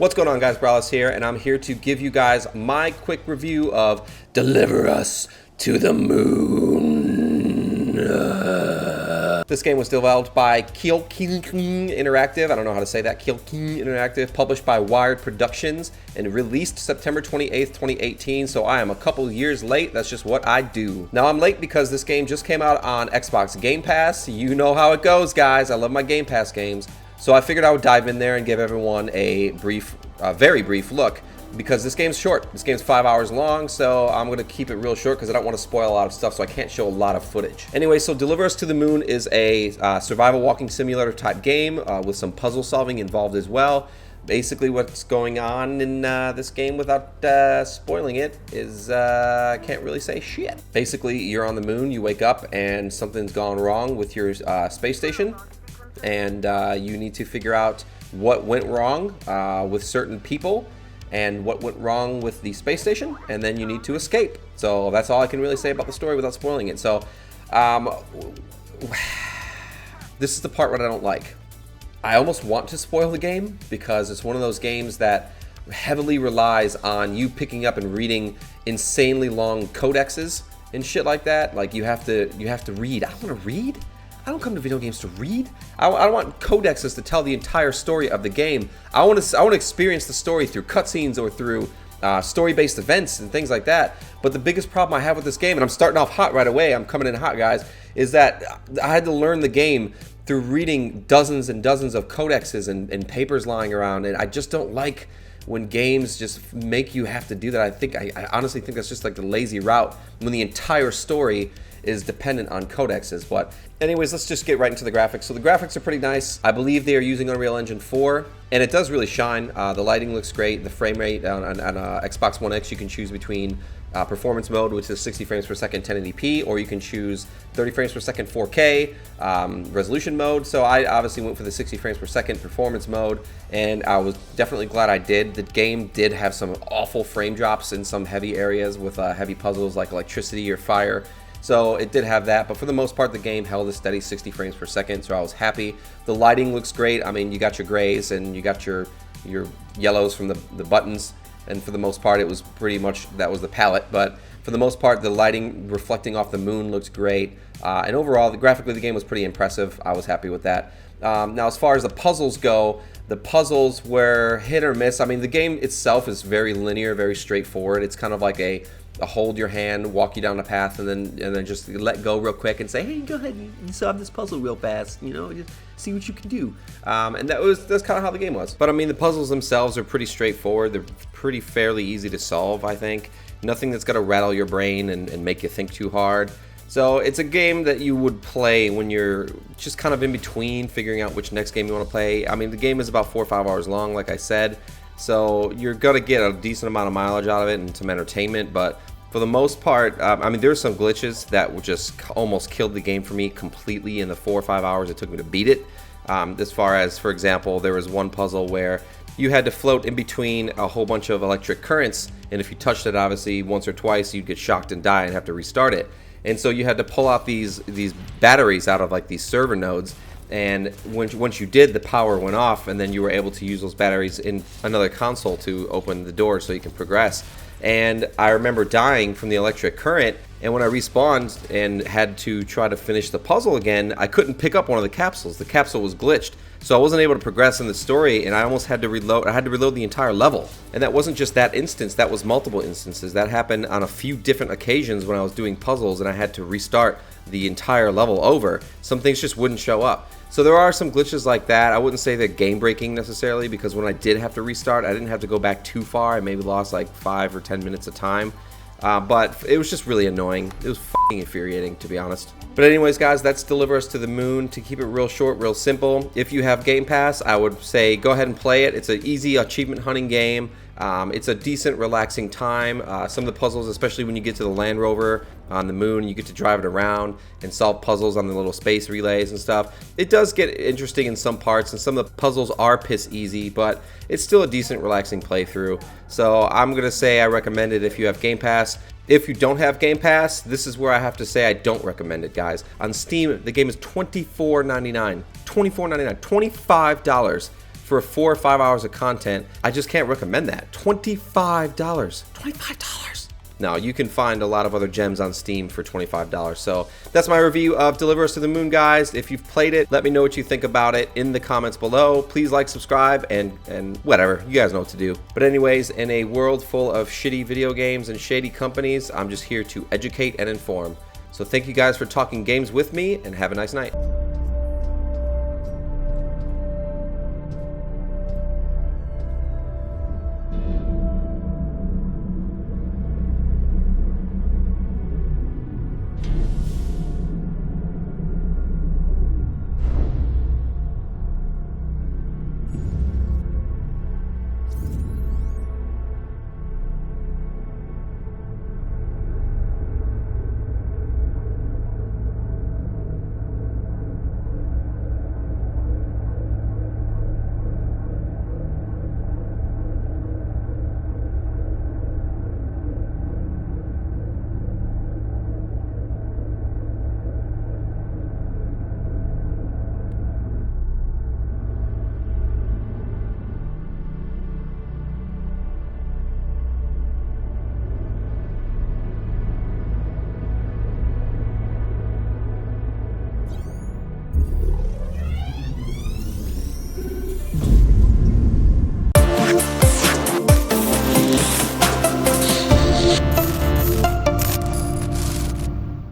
What's going on, guys? Brawlers here, and I'm here to give you guys my quick review of Deliver Us to the Moon. This game was developed by Kyokin Interactive. I don't know how to say that. Kyokin Interactive, published by Wired Productions, and released September 28th, 2018. So I am a couple years late. That's just what I do. Now I'm late because this game just came out on Xbox Game Pass. You know how it goes, guys. I love my Game Pass games. So I figured I would dive in there and give everyone a brief, very brief look, because this game's short. This game's 5 hours long, so I'm going to keep it real short because I don't want to spoil a lot of stuff, so I can't show a lot of footage. Anyway, so Deliver Us to the Moon is a survival walking simulator type game with some puzzle solving involved as well. Basically what's going on in this game, without spoiling it, is I can't really say shit. Basically, you're on the moon, you wake up, and something's gone wrong with your space station. And you need to figure out what went wrong with certain people and what went wrong with the space station, and then you need to escape. So that's all I can really say about the story without spoiling it. So this is the part what I don't like. I almost want to spoil the game because it's one of those games that heavily relies on you picking up and reading insanely long codexes and shit like that. Like you have to read. I don't want to read. I don't come to video games to read. I don't want codexes to tell the entire story of the game. I want to experience the story through cutscenes or through story-based events and things like that. But the biggest problem I have with this game, and I'm starting off hot right away, I'm coming in hot, guys, is that I had to learn the game through reading dozens and dozens of codexes and papers lying around, and I just don't like when games just make you have to do that. I honestly think that's just like the lazy route when the entire story is dependent on codexes. But anyways, let's just get right into the graphics. So the graphics are pretty nice. I believe they are using Unreal Engine 4, and it does really shine. The lighting looks great. The frame rate on Xbox One X, you can choose between performance mode, which is 60 frames per second 1080p, or you can choose 30 frames per second 4K resolution mode. So I obviously went for the 60 frames per second performance mode, and I was definitely glad I did. The game did have some awful frame drops in some heavy areas with heavy puzzles like electricity or fire. So it did have that, but for the most part, the game held a steady 60 frames per second, so I was happy. The lighting looks great. I mean, you got your grays and you got your yellows from the buttons, and for the most part, it was pretty much, that was the palette, but for the most part, the lighting reflecting off the moon looks great. And overall, graphically, the game was pretty impressive. I was happy with that. Now, as far as the puzzles go, the puzzles were hit or miss. I mean, the game itself is very linear, very straightforward. It's kind of like a hold your hand, walk you down a path, and then just let go real quick and say, hey, go ahead and solve this puzzle real fast, you know, just see what you can do. And that's kind of how the game was. But I mean, the puzzles themselves are pretty straightforward. They're pretty fairly easy to solve, I think. Nothing that's gonna rattle your brain and make you think too hard. So it's a game that you would play when you're just kind of in between figuring out which next game you want to play. I mean, the game is about 4 or 5 hours long, like I said. So you're gonna get a decent amount of mileage out of it and some entertainment, but for the most part, I mean, there's some glitches that would just almost killed the game for me completely in the 4 or 5 hours it took me to beat it. As far as, for example, there was one puzzle where you had to float in between a whole bunch of electric currents, and if you touched it, obviously, once or twice, you'd get shocked and die and have to restart it. And so you had to pull out these batteries out of like these server nodes, and once you did, the power went off, and then you were able to use those batteries in another console to open the door so you can progress. And I remember dying from the electric current, and when I respawned and had to try to finish the puzzle again, I couldn't pick up one of the capsules. The capsule was glitched, so I wasn't able to progress in the story, and I almost had to reload. I had to reload the entire level. And that wasn't just that instance, that was multiple instances. That happened on a few different occasions when I was doing puzzles, and I had to restart the entire level over. Some things just wouldn't show up. So there are some glitches like that. I wouldn't say they're game breaking necessarily, because when I did have to restart, I didn't have to go back too far. I maybe lost like 5 or 10 minutes of time. But it was just really annoying. It was fucking infuriating, to be honest. But anyways, guys, that's Deliver Us to the Moon. To keep it real short, real simple, if you have Game Pass, I would say go ahead and play it. It's an easy achievement hunting game. It's a decent, relaxing time. Some of the puzzles, especially when you get to the Land Rover on the moon, you get to drive it around and solve puzzles on the little space relays and stuff. It does get interesting in some parts, and some of the puzzles are piss easy, but it's still a decent, relaxing playthrough. So I'm going to say I recommend it if you have Game Pass. If you don't have Game Pass, this is where I have to say I don't recommend it, guys. On Steam, the game is $24.99. $24.99. $25 for 4 or 5 hours of content, I just can't recommend that. $25. $25. Now, you can find a lot of other gems on Steam for $25. So that's my review of Deliver Us to the Moon, guys. If you've played it, let me know what you think about it in the comments below. Please like, subscribe, and whatever. You guys know what to do. But anyways, in a world full of shitty video games and shady companies, I'm just here to educate and inform. So thank you guys for talking games with me, and have a nice night.